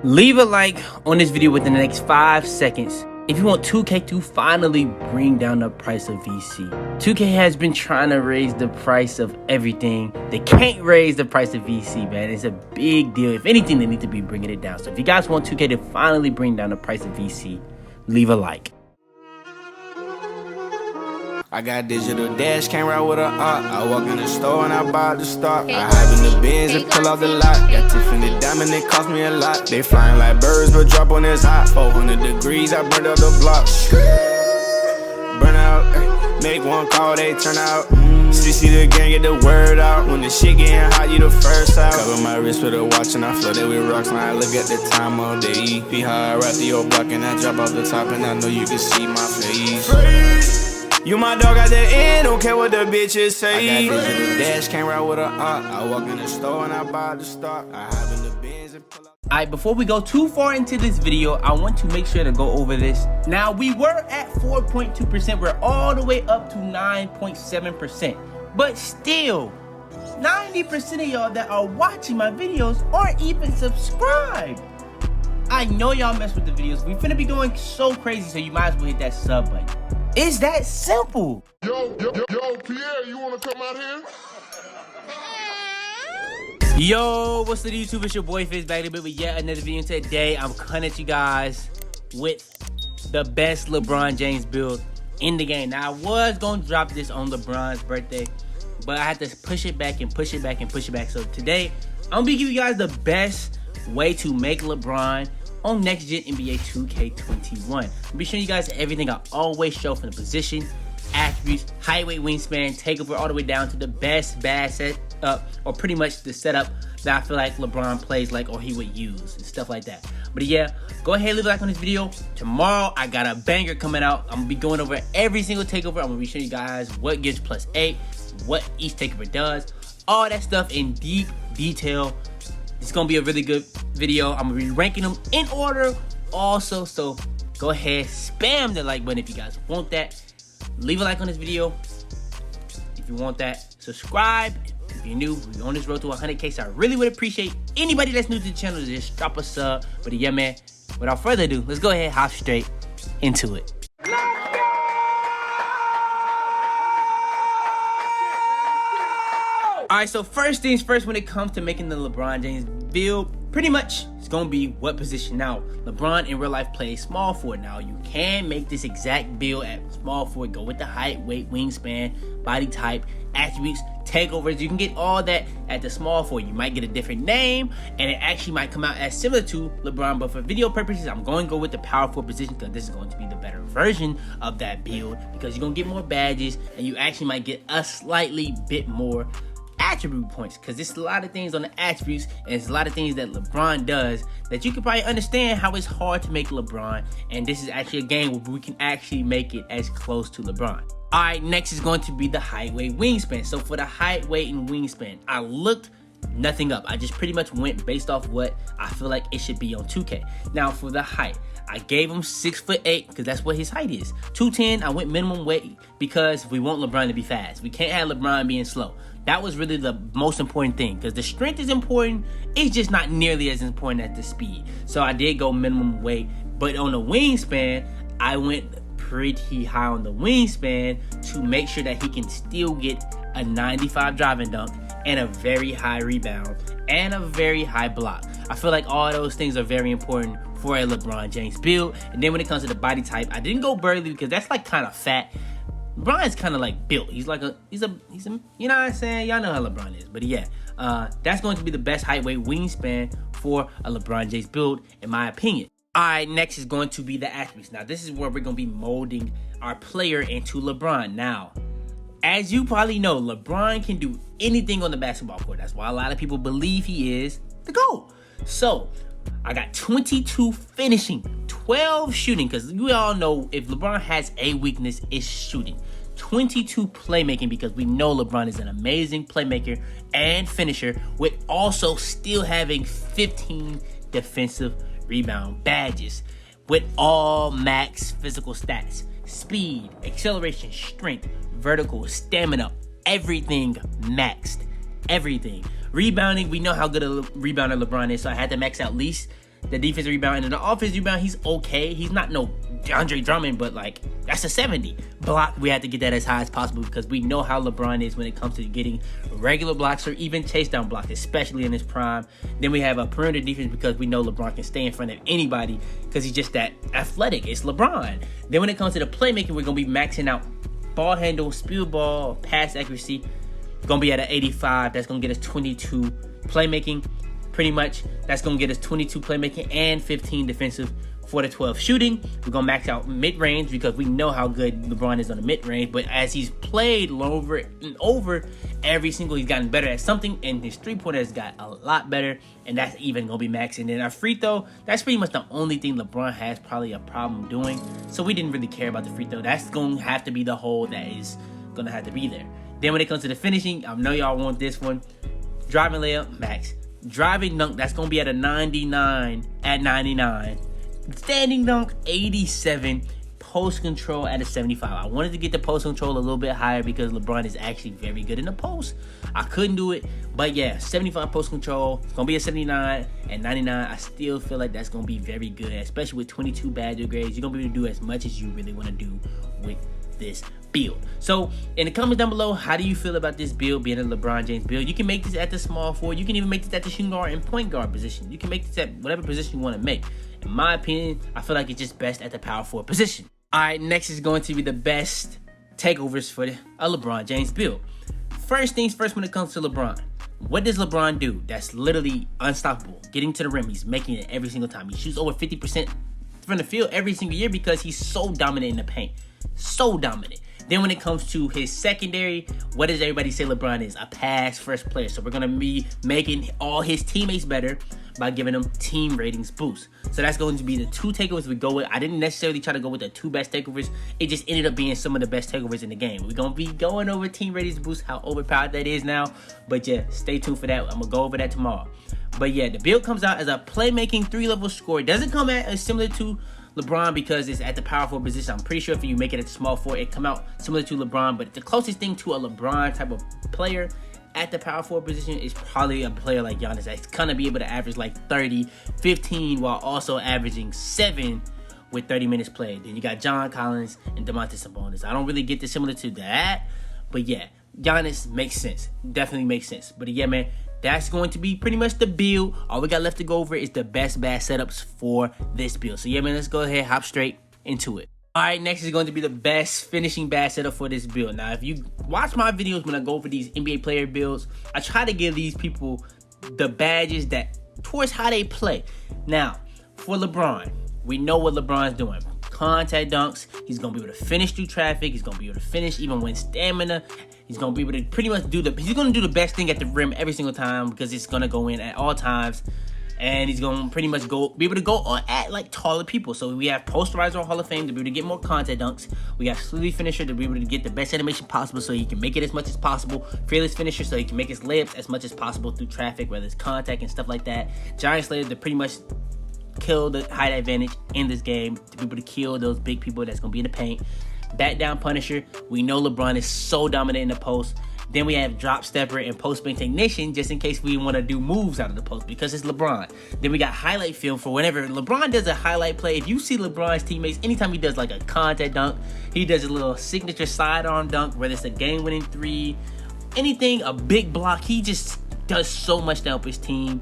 Leave a like on this video within the next 5 seconds if you want 2K to finally bring down the price of VC. 2K has been trying to raise the price of everything. They can't raise the price of VC, man. It's a big deal. If anything, they need to be bringing it down. So if you guys want 2K to finally bring down the price of VC, leave a like. I got digital dash, came right with a I walk in the store and I buy the stock. I hide in the bins and pull out the lot. Got Tiffany diamond, it cost me a lot. They flying like birds, but drop on this hot. 400 degrees, I burned up the block. Burn out, make one call, they turn out. CC the gang, get the word out. When the shit getting hot, you the first out. Cover my wrist with a watch and I flood it with rocks. Now I look at the time all day. Be high right through your block and I drop off the top and I know you can see my face. You my dog at the end, don't care what the bitches say. I got digital dash, came right with a I walk in the store and I buy the stock. I have in the bins and pull up. Alright, before we go too far into this video, I want to make sure to go over this. Now, we were at 4.2%. We're all the way up to 9.7%. But still, 90% of y'all that are watching my videos aren't even subscribed. I know y'all mess with the videos. We finna be going so crazy, so you might as well hit that sub button. It's that simple. Yo, Pierre, you wanna come out here? Yo, what's the YouTube? It's your boy Fizz back a bit with yet another video. Today, I'm coming at you guys with the best LeBron James build in the game. Now, I was gonna drop this on LeBron's birthday, but I had to push it back and push it back and push it back. So today, I'm gonna give you guys the best way to make LeBron on next gen NBA 2K21. I'll be showing you guys everything I always show, from the position, attributes, height, weight, wingspan, takeover, all the way down to the bad set up, or pretty much the setup that I feel like LeBron plays like, or he would use, and stuff like that. But yeah, go ahead, leave a like on this video. Tomorrow I got a banger coming out. I'm gonna be going over every single takeover. I'm gonna be showing you guys what gives +8, what each takeover does, all that stuff in deep detail. It's gonna be a really good video. I'm gonna be ranking them in order also, so go ahead, spam the like button if you guys want that. Leave a like on this video if you want that. Subscribe if you're new. We're on this road to 100K, so I really would appreciate anybody that's new to the channel to just drop a sub. But yeah, man, without further ado, let's go ahead and hop straight into it. Alright, so first things first, when it comes to making the LeBron James build, pretty much it's gonna be what position. Now, LeBron in real life plays small forward. Now, you can make this exact build at small forward, go with the height, weight, wingspan, body type, attributes, takeovers. You can get all that at the small forward. You might get a different name, and it actually might come out as similar to LeBron, but for video purposes, I'm going to go with the power forward position because this is going to be the better version of that build, because you're gonna get more badges, and you actually might get a slightly bit more attribute points, because there's a lot of things on the attributes, and there's a lot of things that LeBron does that you can probably understand how it's hard to make LeBron, and this is actually a game where we can actually make it as close to LeBron. Alright, next is going to be the height, weight, wingspan. So for the height, weight, and wingspan, I looked nothing up. I just pretty much went based off what I feel like it should be on 2K. Now for the height, I gave him 6'8" because that's what his height is. 210, I went minimum weight because we want LeBron to be fast. We can't have LeBron being slow. That was really the most important thing, because the strength is important. It's just not nearly as important as the speed. So I did go minimum weight, but on the wingspan, I went pretty high on the wingspan to make sure that he can still get a 95 driving dunk and a very high rebound and a very high block. I feel like all those things are very important for a LeBron James build. And then when it comes to the body type, I didn't go burly because that's like kind of fat. LeBron's kind of like built. He's a, you know what I'm saying? Y'all know how LeBron is. But yeah, that's going to be the best height, weight, wingspan for a LeBron James build, in my opinion. All right, next is going to be the attributes. Now, this is where we're going to be molding our player into LeBron. Now, as you probably know, LeBron can do anything on the basketball court. That's why a lot of people believe he is the GOAT. So, I got 22 finishing, 12 shooting, because we all know if LeBron has a weakness, it's shooting. 22 playmaking, because we know LeBron is an amazing playmaker and finisher, with also still having 15 defensive rebound badges, with all max physical stats: speed, acceleration, strength, vertical, stamina, everything maxed. Everything. Rebounding, we know how good a rebounder LeBron is, so I had to max out at least the defensive rebound, and the offensive rebound, he's okay. He's not no Andre Drummond, but like that's a 70. Block, we have to get that as high as possible because we know how LeBron is when it comes to getting regular blocks or even chase down blocks, especially in his prime. Then we have a perimeter defense because we know LeBron can stay in front of anybody because he's just that athletic. It's LeBron. Then when it comes to the playmaking, we're going to be maxing out ball handle, speed ball, pass accuracy. Going to be at an 85. That's going to get us 22 playmaking. Pretty much, that's going to get us 22 playmaking and 15 defensive for the 12 shooting. We're going to max out mid-range because we know how good LeBron is on the mid-range. But as he's played over and over, every single he's gotten better at something. And his three-pointer has got a lot better. And that's even going to be maxing. And our free throw, that's pretty much the only thing LeBron has probably a problem doing. So we didn't really care about the free throw. That's going to have to be the hole that is going to have to be there. Then when it comes to the finishing, I know y'all want this one. Driving layup, max. Driving dunk, that's going to be at a 99 at 99. Standing dunk, 87. Post control at a 75. I wanted to get the post control a little bit higher because LeBron is actually very good in the post. I couldn't do it, but yeah, 75 post control. It's going to be a 79 and 99. I still feel like that's going to be very good, especially with 22 Badger grades. You're going to be able to do as much as you really want to do with this build. So in the comments down below, how do you feel about this build being a LeBron James build? You can make this at the small forward. You can even make this at the shooting guard and point guard position. You can make this at whatever position you want to make. In my opinion, I feel like it's just best at the power forward position. All right, next is going to be the best takeovers for a LeBron James build. First things first, when it comes to LeBron, what does LeBron do that's literally unstoppable? Getting to the rim, he's making it every single time. He shoots over 50% from the field every single year because he's so dominant in the paint. So dominant. Then when it comes to his secondary, what does everybody say LeBron is? A pass first player. So we're going to be making all his teammates better by giving them team ratings boost. So that's going to be the two takeovers we go with. I didn't necessarily try to go with the two best takeovers. It just ended up being some of the best takeovers in the game. We're going to be going over team ratings boost, how overpowered that is now. But yeah, stay tuned for that. I'm going to go over that tomorrow. But yeah, the build comes out as a playmaking 3-level score. It doesn't come out as similar to LeBron because it's at the power forward position. I'm pretty sure if you make it at the small forward, it come out similar to LeBron. But the closest thing to a LeBron type of player at the power forward position is probably a player like Giannis that's gonna be able to average like 30, 15 while also averaging 7 with 30 minutes played. Then you got John Collins and Domantas Sabonis. I don't really get this similar to that, but yeah, Giannis makes sense. Definitely makes sense. But yeah, man, that's going to be pretty much the build. All we got left to go over is the best bad setups for this build. So yeah, man, let's go ahead, hop straight into it. All right, next is going to be the best finishing bad setup for this build. Now, if you watch my videos when I go over these NBA player builds, I try to give these people the badges that towards how they play. Now, for LeBron, we know what LeBron's doing. Contact dunks. He's going to be able to finish through traffic. He's going to be able to finish even when stamina. He's going to be able to pretty much he's going to do the best thing at the rim every single time because it's going to go in at all times. And he's going to pretty much be able to go on at like taller people. So we have posterizer Hall of Fame to be able to get more contact dunks. We have sleeve finisher to be able to get the best animation possible so he can make it as much as possible. Fearless finisher so he can make his layups as much as possible through traffic, whether it's contact and stuff like that. Giant Slayer to pretty much kill the height advantage in this game, to be able to kill those big people that's going to be in the paint. Back down Punisher. We know LeBron is so dominant in the post. Then we have drop stepper and post spin technician just in case we want to do moves out of the post because it's LeBron. Then we got highlight film for whenever LeBron does a highlight play. If you see LeBron's teammates, anytime he does like a contact dunk, he does a little signature sidearm dunk, whether it's a game-winning 3, anything, a big block, he just does so much to help his team.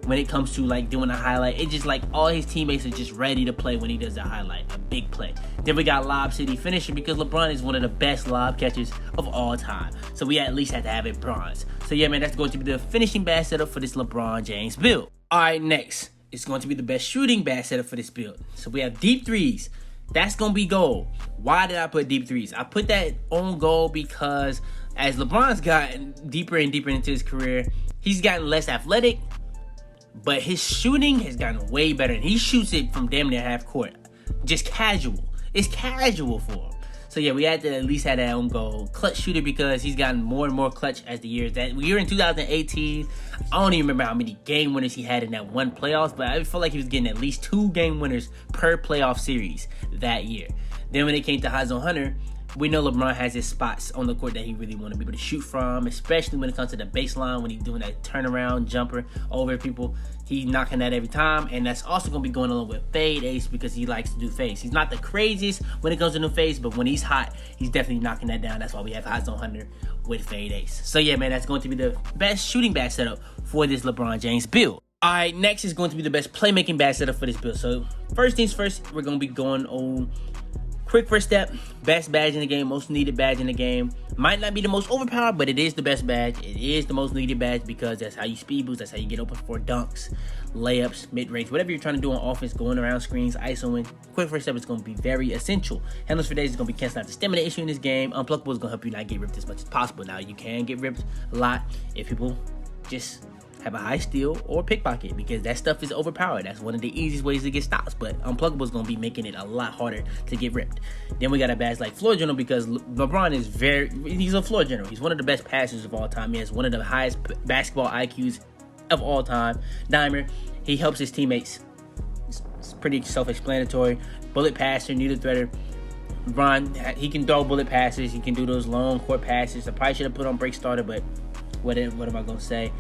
When it comes to like doing a highlight, it's just like all his teammates are just ready to play when he does a highlight, a big play. Then we got Lob City finisher because LeBron is one of the best lob catchers of all time. So we at least have to have it bronze. So yeah, man, that's going to be the finishing bad setup for this LeBron James build. All right, next, it's going to be the best shooting bad setup for this build. So we have deep threes. That's going to be gold. Why did I put deep threes? I put that on gold because as LeBron's gotten deeper and deeper into his career, he's gotten less athletic, but his shooting has gotten way better. And he shoots it from damn near half court. Just casual. It's casual for him. So yeah, we had to at least have that on goal. Clutch shooter because he's gotten more and more clutch as the years. That we were in 2018. I don't even remember how many game winners he had in that one playoffs, but I feel like he was getting at least 2 game winners per playoff series that year. Then when it came to High Zone Hunter, we know LeBron has his spots on the court that he really want to be able to shoot from, especially when it comes to the baseline, when he's doing that turnaround jumper over people. He's knocking that every time, and that's also going to be going along with fade ace because he likes to do fades. He's not the craziest when it comes to new fades, but when he's hot, he's definitely knocking that down. That's why we have Hot Zone Hunter with fade ace. So yeah, man, that's going to be the best shooting bad setup for this LeBron James build. All right, next is going to be the best playmaking bad setup for this build. So first things first, we're going to be going on quick first step, best badge in the game, most needed badge in the game. Might not be the most overpowered, but it is the best badge. It is the most needed badge because that's how you speed boost. That's how you get open for dunks, layups, mid-range, whatever you're trying to do on offense, going around screens, isoing. Quick first step is going to be very essential. Handles for days is going to be canceling out the stamina issue in this game. Unpluckable is going to help you not get ripped as much as possible. Now, you can get ripped a lot if people just have a high steal or pickpocket because that stuff is overpowered. That's one of the easiest ways to get stops, but Unpluckable is going to be making it a lot harder to get ripped. Then we got a badge like Floor General because LeBron is he's a floor general. He's one of the best passers of all time. He has one of the highest basketball IQs of all time. Dimer, he helps his teammates. It's pretty self-explanatory. Bullet passer, needle threader. LeBron, he can throw bullet passes. He can do those long court passes. I probably should have put on break starter, but what am I gonna say?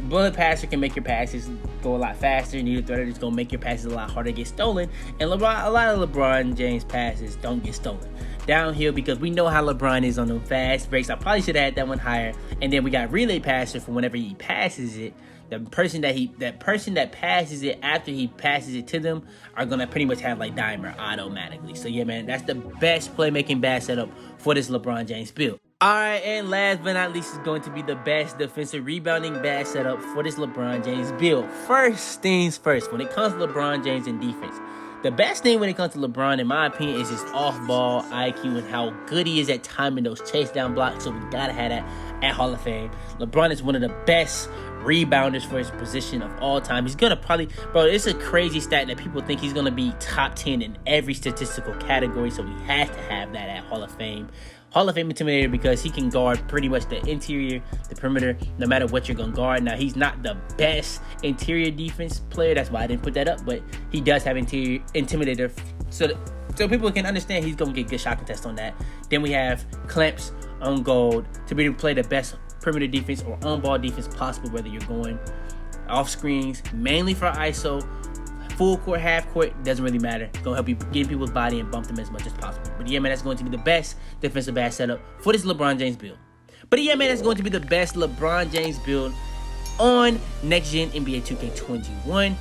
Bullet passer can make your passes go a lot faster. Needle threader is gonna make your passes a lot harder to get stolen. And a lot of LeBron James passes don't get stolen. Downhill because we know how LeBron is on them fast breaks. I probably should have had that one higher. And then we got relay passer for whenever he passes it. The person that passes it after he passes it to them are gonna pretty much have like Dimer automatically. So yeah, man, that's the best playmaking bad setup for this LeBron James build. Alright, and last but not least is going to be the best defensive rebounding bad setup for this LeBron James build. First things first, when it comes to LeBron James and defense, the best thing when it comes to LeBron, in my opinion, is his off-ball IQ and how good he is at timing those chase down blocks. So we gotta have that at Hall of Fame. LeBron is one of the best rebounders for his position of all time. He's gonna probably, bro, it's a crazy stat that people think he's gonna be top 10 in every statistical category. So we have to have that at Hall of Fame. Hall of Fame intimidator because he can guard pretty much the interior, the perimeter, no matter what you're going to guard. Now, he's not the best interior defense player. That's why I didn't put that up. But he does have interior intimidator. So people can understand he's going to get good shot contest on that. Then we have clamps on gold to be able to play the best perimeter defense or on-ball defense possible, whether you're going off screens, mainly for ISO. Full court, half court, doesn't really matter. Gonna help you get in people's body and bump them as much as possible. But yeah, man, that's going to be the best defensive bad setup for this LeBron James build. But yeah, man, that's going to be the best LeBron James build on next gen NBA 2K21.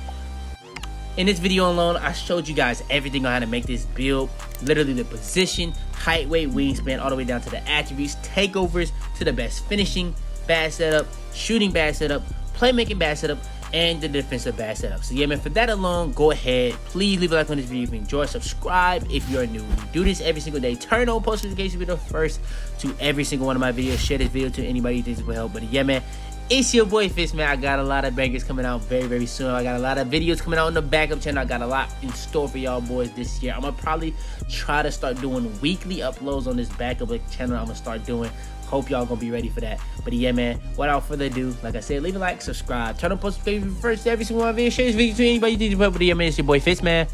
In this video alone, I showed you guys everything on how to make this build. Literally the position, height, weight, wingspan, all the way down to the attributes, takeovers, to the best finishing bad setup, shooting bad setup, playmaking bad setup, and the defensive bad setup. So yeah, man, for that alone, go ahead, please leave a like on this video if you enjoy, subscribe if you're new. We do this every single day. Turn on post notifications video first to every single one of my videos. Share this video to anybody you think will help. But yeah, man, it's your boy Fitz, man. I got a lot of bangers coming out very, very soon. I got a lot of videos coming out on the backup channel. I got a lot in store for y'all boys this year. I'm gonna probably try to start doing weekly uploads on this backup channel. I'm gonna start doing. Hope y'all gonna be ready for that. But yeah, man, without further ado, like I said, leave a like, subscribe, turn on post notifications first to every single one video. Share this video to anybody you think will help. But yeah, man, it's your boy Fitz, man.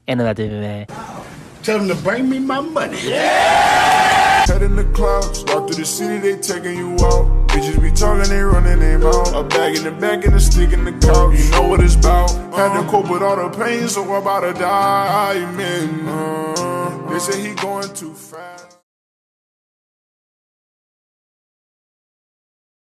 And another man. Tell them to bring me my money. Yeah! Head in the clouds, walk through the city, they taking you out. Bitches be talking, they running their mouth. A bag in the back and a stick in the couch. You know what it's about. Had to cope with all the pain, so I'm about to die, man. They say he going too fast.